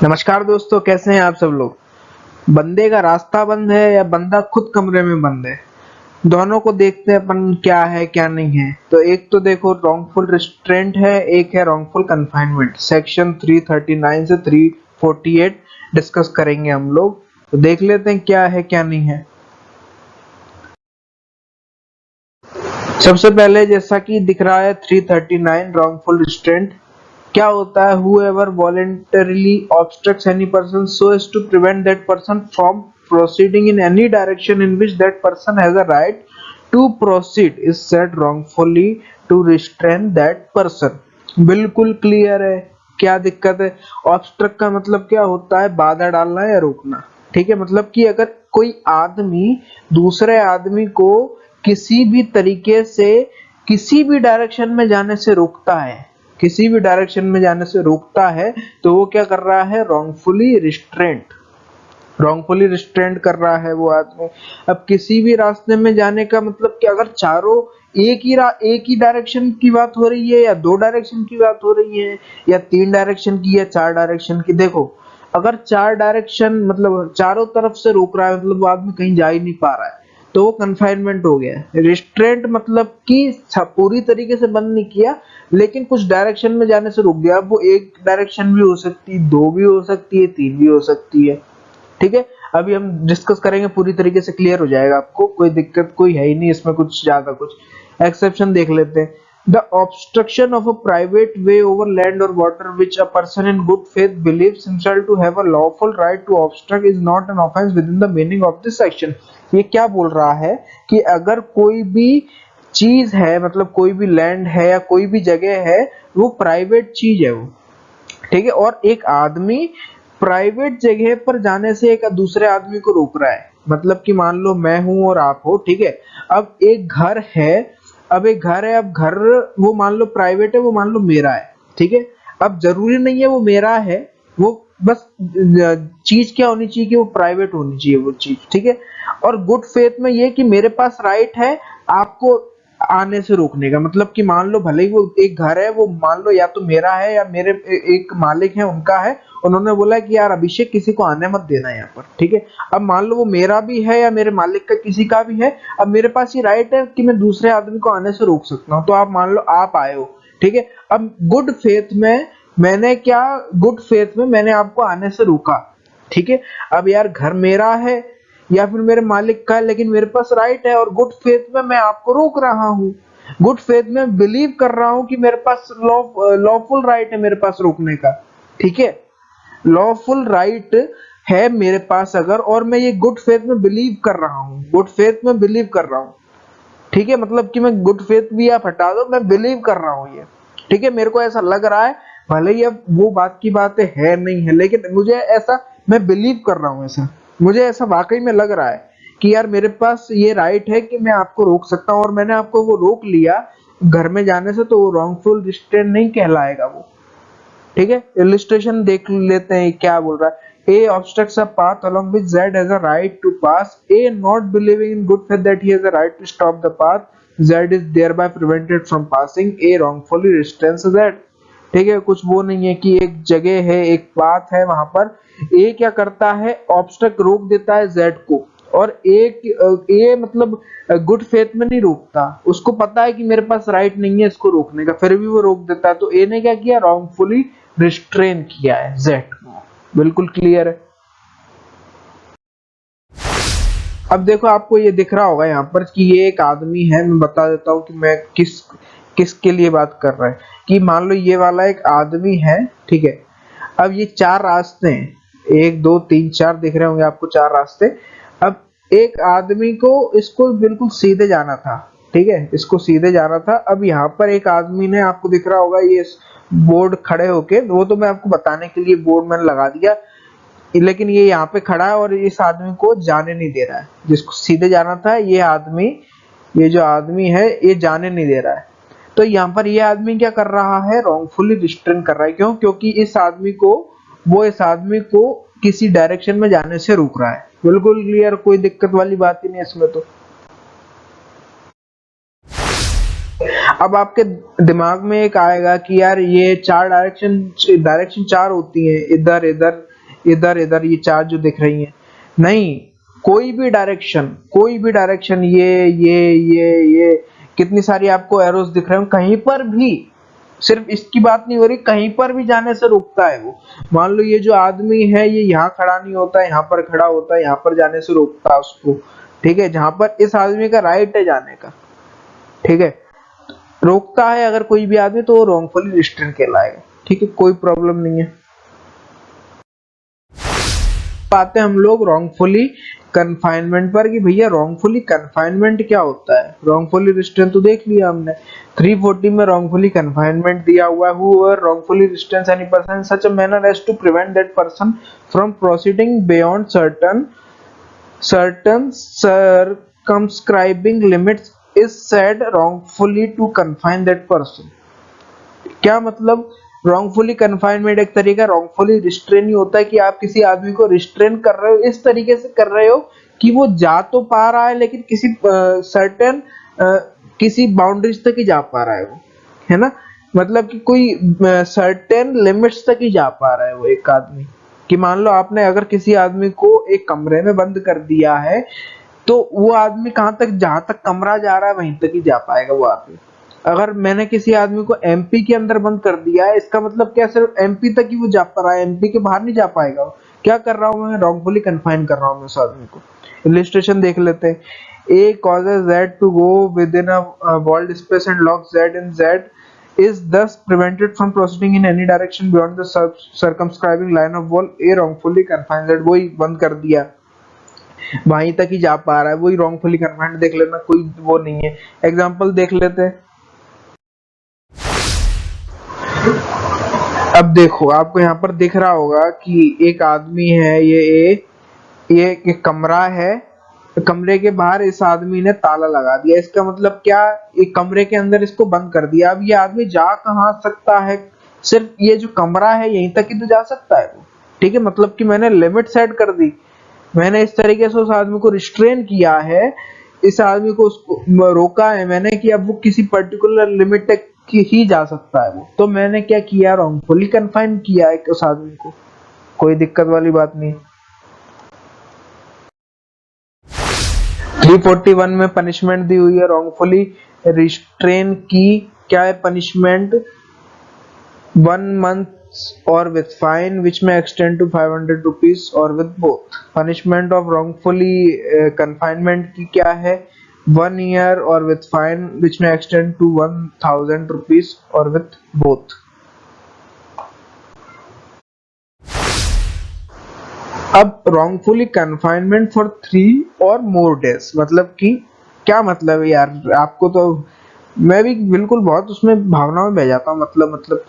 नमस्कार दोस्तों, कैसे हैं आप सब लोग। बंदे का रास्ता बंद है या बंदा खुद कमरे में बंद है, दोनों को देखते हैं अपन क्या है क्या नहीं है। तो एक तो देखो रॉन्गफुल रिस्ट्रेंट है, एक है रॉन्गफुल कन्फाइनमेंट। सेक्शन 339 से 348 डिस्कस करेंगे हम लोग। तो देख लेते हैं क्या है क्या नहीं है। सबसे पहले जैसा कि दिख रहा है 339 रॉन्गफुल रिस्ट्रेंट क्या होता है। whoever voluntarily obstructs any person so as to prevent that person from proceeding in any direction in which that person has a right to proceed is said wrongfully to restrain that person। बिल्कुल clear है। क्या दिक्कत है। Obstruct का मतलब क्या होता है, बाधा डालना या रोकना। ठीक है, मतलब कि अगर कोई आदमी दूसरे आदमी को किसी भी तरीके से किसी भी डायरेक्शन में जाने से रोकता है, किसी भी डायरेक्शन में जाने से रोकता है, तो वो क्या कर रहा है, रॉन्गफुली रिस्ट्रेंट, रॉन्गफुली रिस्ट्रेंट कर रहा है वो आदमी। अब किसी भी रास्ते में जाने का मतलब कि अगर चारों एक ही डायरेक्शन की बात हो रही है या दो डायरेक्शन की बात हो रही है या तीन डायरेक्शन की या चार डायरेक्शन की। देखो अगर चार डायरेक्शन मतलब चारों तरफ से रोक रहा है, मतलब वो आदमी कहीं जा ही नहीं पा रहा है, तो वो कन्फाइनमेंट हो गया। रिस्ट्रेंट मतलब कि पूरी तरीके से बंद नहीं किया, लेकिन कुछ डायरेक्शन में जाने से रोक दिया। अब वो एक डायरेक्शन भी हो सकती है, दो भी हो सकती है, तीन भी हो सकती है। ठीक है, अभी हम डिस्कस करेंगे, पूरी तरीके से क्लियर हो जाएगा आपको। कोई दिक्कत कोई है ही नहीं इसमें, कुछ ज्यादा कुछ एक्सेप्शन देख लेते हैं। The obstruction of a private way over land और water which a person in good faith believes himself to have a lawful right to obstruct is not an offence within the meaning of this section. ये क्या बोल रहा है कि अगर कोई भी चीज है, मतलब कोई भी लैंड है या कोई भी जगह है, वो प्राइवेट चीज है वो, ठीक है, और एक आदमी प्राइवेट जगह पर जाने से एक दूसरे आदमी को रोक रहा है। मतलब कि मान लो मैं हूं और आप हो, ठीक है। अब एक घर है, अब एक घर है, अब घर वो मान लो प्राइवेट है, वो मान लो मेरा है, ठीक है। अब जरूरी नहीं है वो मेरा है, वो बस चीज क्या होनी चाहिए कि वो प्राइवेट होनी चाहिए वो चीज, ठीक है। और गुड फेथ में ये कि मेरे पास राइट है आपको आने से रोकने का। मतलब कि मान लो भले ही वो एक घर है, वो मान लो या तो मेरा है या मेरे एक मालिक है उनका है, उन्होंने बोला कि यार अभिषेक किसी को आने मत देना यहाँ पर, ठीक है। अब मान लो वो मेरा भी है या मेरे मालिक का किसी का भी है, अब मेरे पास ये राइट है कि मैं दूसरे आदमी को आने से रोक सकता हूँ। तो आप मान लो आप आए हो, ठीक है। अब गुड फेथ में मैंने क्या, गुड फेथ में मैंने आपको आने से रोका, ठीक है। अब यार घर मेरा है या फिर मेरे मालिक का है, लेकिन मेरे पास राइट है और गुड फेथ में मैं आपको रोक रहा हूँ। गुड फेथ में बिलीव कर रहा हूँ कि मेरे पास लॉफुल राइट है मेरे पास रोकने का, ठीक है। लॉफुल राइट है मेरे पास अगर, और मैं ये गुड फेथ में बिलीव कर रहा हूँ, गुड फेथ में बिलीव कर रहा हूँ, ठीक है। मतलब कि मैं गुड फेथ भी आप हटा दो, मैं बिलीव कर रहा हूँ ये, ठीक है। मेरे को ऐसा लग रहा है, भले ही अब वो बात की बात है नहीं है, लेकिन मुझे ऐसा, मैं बिलीव कर रहा हूँ ऐसा, मुझे ऐसा वाकई में लग रहा है कि यार मेरे पास ये राइट है कि मैं आपको रोक सकता हूँ, और मैंने आपको वो रोक लिया घर में जाने से, तो वो रॉन्गफुल रिस्ट्रेंट नहीं कहलाएगा वो, ठीक है। इलिस्ट्रेशन देख लेते हैं क्या बोल रहा है। A obstructs a path along which Z has a right to pass. A not believing in good faith that he has a right to stop the path, Z is thereby prevented from passing. A wrongfully restrains Z। ठीक है, कुछ वो नहीं है कि एक जगह है, एक पाथ है, वहां पर A क्या करता है, ऑब्स्ट्रक्ट रोक देता है Z को, और ए मतलब गुड फेथ में नहीं रोकता, उसको पता है कि मेरे पास राइट नहीं है इसको रोकने का, फिर भी वो रोक देता है। तो ए ने क्या किया, रॉन्गफुली रिस्ट्रेन किया है जेड को। बिल्कुल क्लियर है। अब देखो आपको ये दिख रहा होगा यहाँ पर कि ये एक आदमी है। मैं बता देता हूँ कि मैं किसके लिए बात कर रहा है। कि मान लो ये वाला एक आदमी है, ठीक है। अब ये चार रास्ते हैं, एक दो तीन चार दिख रहे होंगे आपको, चार रास्ते। अब एक आदमी को इसको बिल्कुल सीधे जाना था, ठीक है, इसको सीधे जाना था। अब यहाँ पर एक आदमी ने, आपको दिख रहा होगा ये बोर्ड खड़े होके, वो तो मैं आपको बताने के लिए बोर्ड मैंने लगा दिया, लेकिन ये यहाँ पे खड़ा है और इस आदमी को जाने नहीं दे रहा है, जिसको सीधे जाना था ये आदमी, ये जो आदमी है ये जाने नहीं दे रहा है। तो यहाँ पर ये आदमी क्या कर रहा है, रॉन्गफुली रिस्ट्रेन कर रहा है। क्यों? क्योंकि इस आदमी को, वो इस आदमी को किसी डायरेक्शन में जाने से रोक रहा है। बिल्कुल क्लियर, कोई दिक्कत वाली बात ही नहीं है इसमें। तो अब आपके दिमाग में एक आएगा कि यार ये चार डायरेक्शन चार होती है, इधर इधर इधर इधर ये चार जो दिख रही हैं, नहीं, कोई भी डायरेक्शन, ये कितनी सारी आपको एरोस दिख रहे हैं, कहीं पर भी, सिर्फ इसकी बात नहीं हो रही, कहीं पर भी जाने से रोकता है वो। मान लो ये जो आदमी है ये यहाँ खड़ा नहीं होता, यहाँ पर खड़ा होता है, यहाँ पर जाने से रोकता है उसको, ठीक है, जहां पर इस आदमी का राइट है जाने का, ठीक है, रोकता है अगर कोई भी आदमी, तो वो रॉन्गफुली रिस्ट्रेन कहलाएगा, ठीक है, कोई प्रॉब्लम नहीं है। आते हैं हम लोग रॉन्गफुली कन्फाइनमेंट पर कि भैया रॉन्गफुली कन्फाइनमेंट क्या होता है। रॉन्गफुली रिस्ट्रेन तो देख लिया हमने, 340 में रॉन्गफुली कन्फाइनमेंट दिया हुआ है, whoever wrongfully restrains any person in such a manner as to prevent that person from proceeding beyond certain circumscribing limits is said wrongfully to confine that person। क्या मतलब, रॉन्गफुली कन्फाइनमेंट एक तरीका wrongfully restrain ही होता है कि आप किसी आदमी को रिस्ट्रेन कर रहे हो, इस तरीके से कर रहे हो कि वो जा तो पा रहा है लेकिन किसी सर्टेन किसी बाउंड्रीज तक ही जा पा रहा है वो, है ना, मतलब कि कोई सर्टेन लिमिट्स तक ही जा पा रहा है वो एक आदमी। कि मान लो आपने अगर किसी आदमी को एक कमरे में बंद कर दिया है, तो वो आदमी कहां तक, जहां तक कमरा जा रहा है वहीं तक ही जा पाएगा वो आदमी। अगर मैंने किसी आदमी को एमपी के अंदर बंद कर दिया है, इसका मतलब क्या, सिर्फ एमपी तक ही वो जा पा रहा है, एमपी के बाहर नहीं जा पाएगा। क्या कर रहा हूं मैं, रॉन्गफुली कन्फाइन कर रहा हूं मैं उस आदमी को। इलिस्ट्रेशन देख लेते हैं। A causes Z to go within a walled space and lock Z in Z is thus prevented from proceeding in any direction beyond the circumscribing line of wall। A wrongfully confined z, वही बंद कर दिया, वहीं तक ही जा पा रहा है, वही wrongfully confined देख लेना, कोई वो नहीं है। एग्जांपल देख लेते हैं। अब देखो आपको यहाँ पर दिख रहा होगा कि एक आदमी है, ये एक कमरा है, कमरे के बाहर इस आदमी ने ताला लगा दिया, इसका मतलब क्या, एक कमरे के अंदर इसको बंद कर दिया। अब ये आदमी जा कहाँ सकता है, सिर्फ ये जो कमरा है यहीं तक ही तो जा सकता है वो, ठीक है, मतलब कि मैंने लिमिट सेट कर दी, मैंने इस तरीके से उस आदमी को रिस्ट्रेन किया है, इस आदमी को उसको रोका है मैंने कि अब वो किसी पर्टिकुलर लिमिट तक ही जा सकता है वो, तो मैंने क्या किया, रॉन्गफुली कन्फाइन किया है उस आदमी को, कोई दिक्कत वाली बात नहीं। 341 में पनिशमेंट दी हुई है रॉन्गफुली रिस्ट्रेन की, क्या है punishment, 1 month or with fine which may extend to 500 rupees or with both। punishment of wrongfully confinement की क्या है, 1 year or with fine which may extend to 1000 rupees or with both। अब wrongfully confinement for 3 or more days, मतलब कि क्या मतलब है यार, आपको तो मैं भी बिल्कुल बहुत उसमें भावनाओं में बह जाता हूँ, मतलब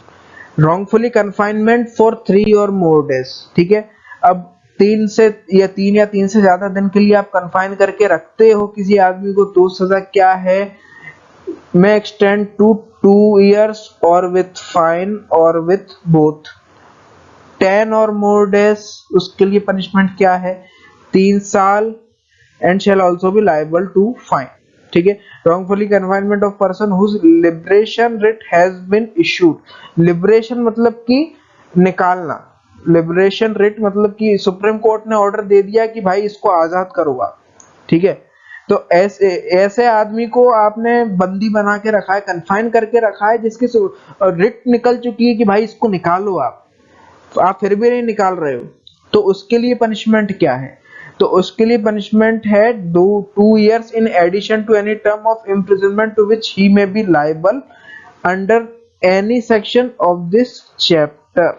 wrongfully confinement for 3 or more days, ठीक है। अब 3 या 3 से ज्यादा दिन के लिए आप कन्फाइन करके रखते हो किसी आदमी को, तो सजा क्या है, may extend to 2 years or with fine or with both। 10 or more days, उसके लिए पनिशमेंट क्या है, 3 साल and shall also be liable to fine, ठीक है। wrongfully confinement of person whose liberation writ has been issued। liberation मतलब कि निकालना, liberation writ मतलब कि सुप्रीम कोर्ट ने ऑर्डर दे दिया कि भाई इसको आजाद करो आप, ठीक है, तो ऐसे आदमी को आपने बंदी बना के रखा है, कन्फाइन करके रखा है, जिसकी रिट निकल चुकी है कि भाई इसको निकालो आप फिर भी नहीं निकाल रहे हो, तो उसके लिए पनिशमेंट क्या है, तो उसके लिए पनिशमेंट है 2 years in addition to any term of imprisonment to which he may be liable under any section of this chapter।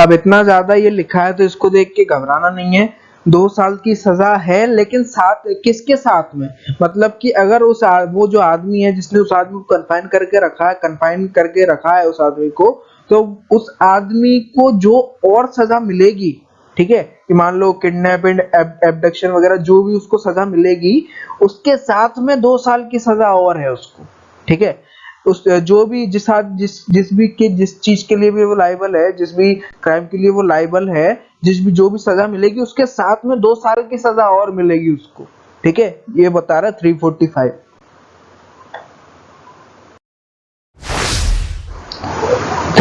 अब इतना ज्यादा ये लिखा है तो इसको देख के घबराना नहीं है, 2 साल की सजा है, लेकिन साथ किसके साथ में, मतलब कि अगर वो जो आदमी है जिसने उस आदमी को कन्फाइन करके रखा है उस आदमी को, तो उस आदमी को जो और सजा मिलेगी, ठीक है, कि मान लो किडनैपिंग, एब्डक्शन वगैरह जो भी उसको सजा मिलेगी, उसके साथ में 2 साल की सजा और है उसको, ठीक है। उस जो भी जिस चीज के लिए भी वो लायबल है, जिस भी क्राइम के लिए वो लायबल है, जो भी सजा मिलेगी उसके साथ में 2 साल की सजा और मिलेगी उसको, ठीक है, ये बता रहा है 345।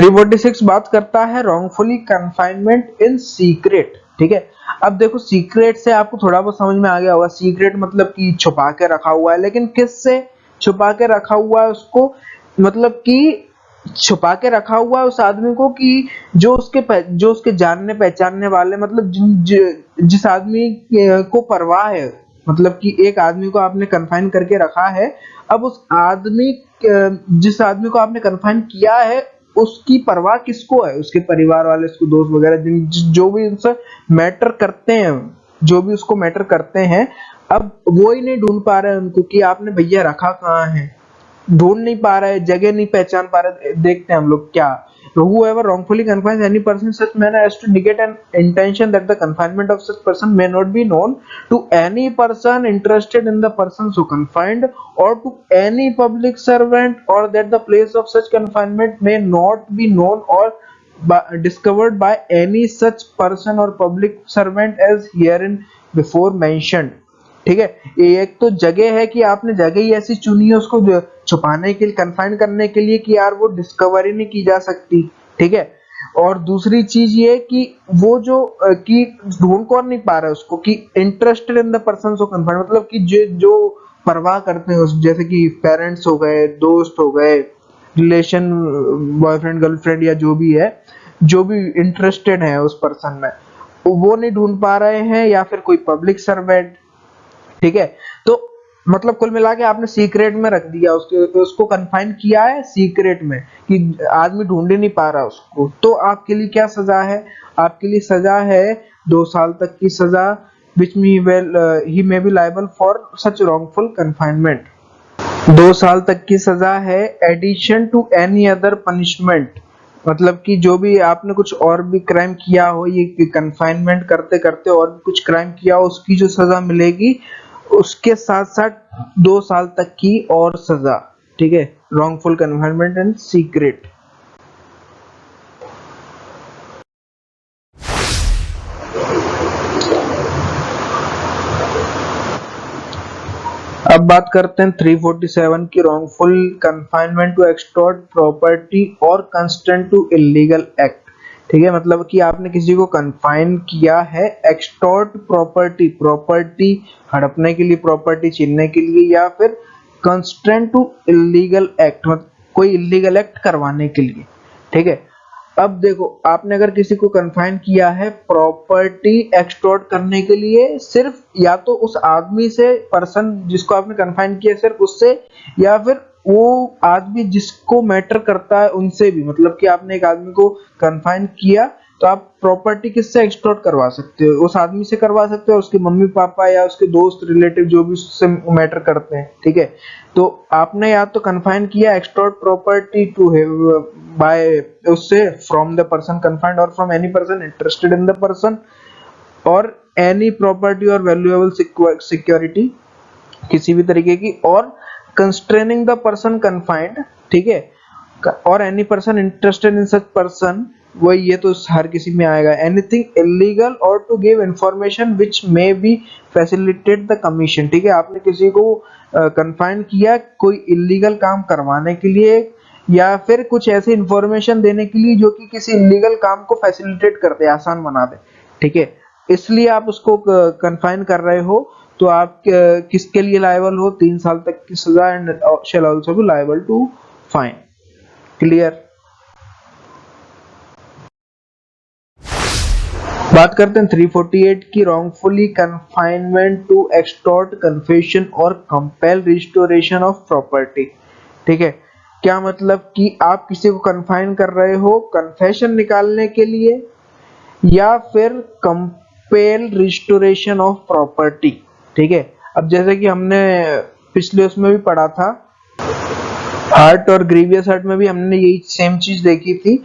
346 बात करता है रॉन्गफुली कन्फाइनमेंट इन सीक्रेट। ठीक है, अब देखो सीक्रेट से आपको थोड़ा बहुत समझ में आ गया होगा, सीक्रेट मतलब कि छुपा के रखा हुआ है, लेकिन किससे छुपा के रखा हुआ है उसको, मतलब कि छुपा के रखा हुआ है उस आदमी को कि जो उसके जानने पहचानने वाले, मतलब जिस आदमी को परवाह है, मतलब कि एक आदमी को आपने कन्फाइन करके रखा है, अब उस आदमी जिस आदमी को आपने कन्फाइन किया है उसकी परवाह किसको है, उसके परिवार वाले, उसके दोस्त वगैरह, जो भी उनसे मैटर करते हैं, जो भी उसको मैटर करते हैं, अब वो ही नहीं ढूंढ पा रहे हैं उनको कि आपने भैया रखा कहाँ है, ढूंढ नहीं पा रहे, जगह नहीं पहचान पा रहे। देखते हैं हम लोग क्या, whoever wrongfully confines any person in such manner as to negate an intention that the confinement of such person may not be known to any person interested in the person so confined, or to any public servant, or that the place of such confinement may not be known or discovered by any such person or public servant as herein before mentioned। ठीक है, ये एक तो जगह है कि आपने जगह ही ऐसी चुनी है उसको छुपाने के लिए, कन्फाइन करने के लिए, कि यार वो डिस्कवरी नहीं की जा सकती। ठीक है, और दूसरी चीज ये कि वो कि ढूंढ कौन नहीं पा रहा है उसको, कि interested in the person so confine, मतलब कि जो परवाह करते हैं उस, जैसे कि पेरेंट्स हो गए, दोस्त हो गए, रिलेशन, बॉयफ्रेंड गर्लफ्रेंड या जो भी है, जो भी इंटरेस्टेड है उस पर्सन में, वो नहीं ढूंढ पा रहे हैं, या फिर कोई पब्लिक सर्वेंट। ठीक है, तो मतलब कुल मिला के आपने सीक्रेट में रख दिया, उसको कन्फाइन किया है सीक्रेट में कि आदमी ढूंढ ही नहीं पा रहा उसको, तो आपके लिए क्या सजा है, आपके लिए सजा है 2 साल तक की सजा, which he may be liable for such wrongful confinement. 2 साल तक की सजा है addition to any other punishment, मतलब कि जो भी आपने कुछ और भी क्राइम किया हो, ये कन्फाइनमेंट करते करते और भी कुछ क्राइम किया हो, उसकी जो सजा मिलेगी उसके साथ साथ 2 साल तक की और सजा। ठीक है, रॉन्गफुल कन्फाइनमेंट एंड सीक्रेट। अब बात करते हैं 347 की, wrongful confinement to extort property और कंस्ट्रेंट टू इलीगल एक्ट। ठीक है, मतलब कि आपने किसी को कन्फाइन किया है, एक्सटॉर्ट प्रॉपर्टी, प्रॉपर्टी हड़पने के लिए, प्रॉपर्टी छीनने के लिए, या फिर कंस्ट्रेंट टू इलीगल एक्ट, मतलब कोई इलीगल एक्ट करवाने के लिए। ठीक है, अब देखो आपने अगर किसी को कन्फाइन किया है प्रॉपर्टी एक्सटॉर्ट करने के लिए, सिर्फ या तो उस आदमी से, पर्सन जिसको आपने कन्फाइन किया सिर्फ उससे, या फिर वो आदमी जिसको मैटर करता है उनसे भी, मतलब कि आपने एक आदमी को कन्फाइन किया तो आप प्रॉपर्टी किससे एक्सटॉर्ट करवा सकते हो, उस आदमी से करवा सकते हो, उसके मम्मी पापा या उसके दोस्त रिलेटिव जो भी उससे मैटर करते हैं। ठीक है, तो आपने या तो कन्फाइन किया एक्सटॉर्ट प्रॉपर्टी टू बाय उससे, फ्रॉम द पर्सन कन्फाइंड और from any person interested in the person, और एनी प्रॉपर्टी और वैल्यूएबल सिक्योरिटी किसी भी तरीके की, और कंस्ट्रेनिंग द पर्सन कन्फाइंड। ठीक है, और any person interested in such person, वो ये तो हर किसी में आएगा, एनीथिंग इलीगल और to give information which may be facilitate the commission. ठीक है, आपने किसी को कन्फाइन किया कोई इलीगल काम करवाने के लिए, या फिर कुछ ऐसी इंफॉर्मेशन देने के लिए जो कि किसी इलीगल काम को फैसिलिटेट कर दे, आसान बना दे। ठीक है, इसलिए आप उसको कन्फाइन कर रहे हो, तो आप किसके लिए लायबल हो, 3 साल तक की सजा, and shall also be liable to fine. Clear. बात करते हैं 348 की, wrongfully confinement to extort confession और कंपेल रिस्टोरेशन ऑफ प्रॉपर्टी। ठीक है, क्या मतलब कि आप किसी को कन्फाइन कर रहे हो कन्फेशन निकालने के लिए, या फिर कंपेल रिस्टोरेशन ऑफ प्रॉपर्टी। ठीक है, अब जैसे कि हमने पिछले उसमें भी पढ़ा था, हार्ट और ग्रीवियस हार्ट में भी हमने यही सेम चीज देखी थी,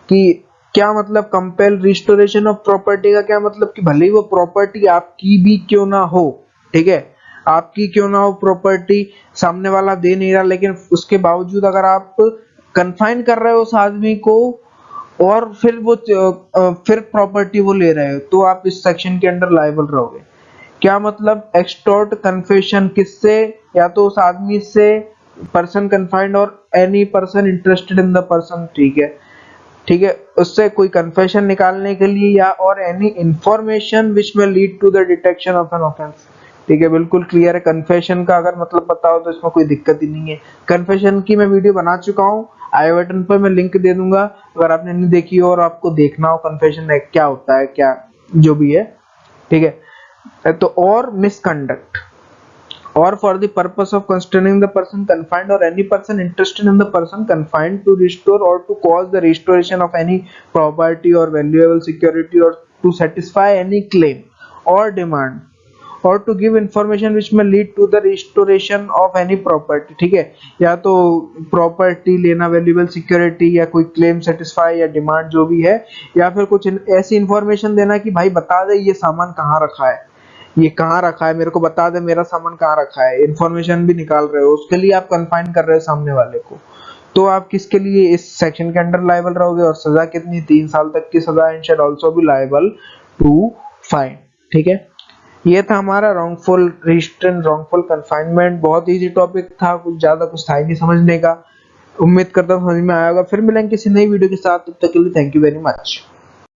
कि क्या मतलब कंपेल रिस्टोरेशन ऑफ प्रॉपर्टी का क्या मतलब, कि भले ही वो प्रॉपर्टी आपकी भी क्यों ना हो, ठीक है, आपकी क्यों ना हो प्रॉपर्टी, सामने वाला दे नहीं रहा, लेकिन उसके बावजूद अगर आप कन्फाइन कर रहे हो उस आदमी को, और फिर प्रॉपर्टी वो ले रहे हो, तो आप इस सेक्शन के अंडर लायबल रहोगे। क्या मतलब, एक्सटॉर्ट कन्फेशन किससे, या तो उस आदमी से, पर्सन कन्फाइंड और any person interested in the person. ठीक है, ठीक है, उससे कोई कन्फेशन निकालने के लिए या और any information which may lead to the detection of an offence. ठीक है, बिल्कुल क्लियर है। कन्फेशन का अगर मतलब पता हो तो इसमें कोई दिक्कत ही नहीं है। कन्फेशन की मैं वीडियो बना चुका हूँ, आई बटन पर मैं लिंक दे दूंगा, अगर आपने नहीं देखी हो और आपको देखना हो कन्फेशन क्या होता है, क्या जो भी है। ठीक है, तो और misconduct or for the purpose of constraining the person confined or any person interested in the person confined to restore or to cause the restoration of any property or valuable security or to satisfy any claim or demand or to give information which may lead to the restoration of any property। ठीक है, या तो property लेना, valuable security, या कोई claim satisfy या demand जो भी है, या फिर कुछ ऐसी इंफॉर्मेशन देना कि भाई बता दे ये सामान कहाँ रखा है, ये कहाँ रखा है, मेरे को बता दे मेरा सामान कहाँ रखा है। इन्फॉर्मेशन भी निकाल रहे हो, उसके लिए आप कन्फाइन कर रहे हो सामने वाले को, तो आप किसके लिए इस सेक्शन के अंडर लायबल रहोगे। और सजा कितनी, 3 साल तक की सजा, and shall also be liable to fine. ठीक है, ये था हमारा रॉन्गफुल रिस्ट्रेंट, रॉन्गफुल कन्फाइनमेंट। बहुत इजी टॉपिक था, कुछ ज्यादा कुछ था ही नहीं समझने का। उम्मीद करता हूँ समझ में आया होगा। फिर मिलेंगे किसी नई वीडियो के साथ, तब तक के लिए थैंक यू वेरी मच।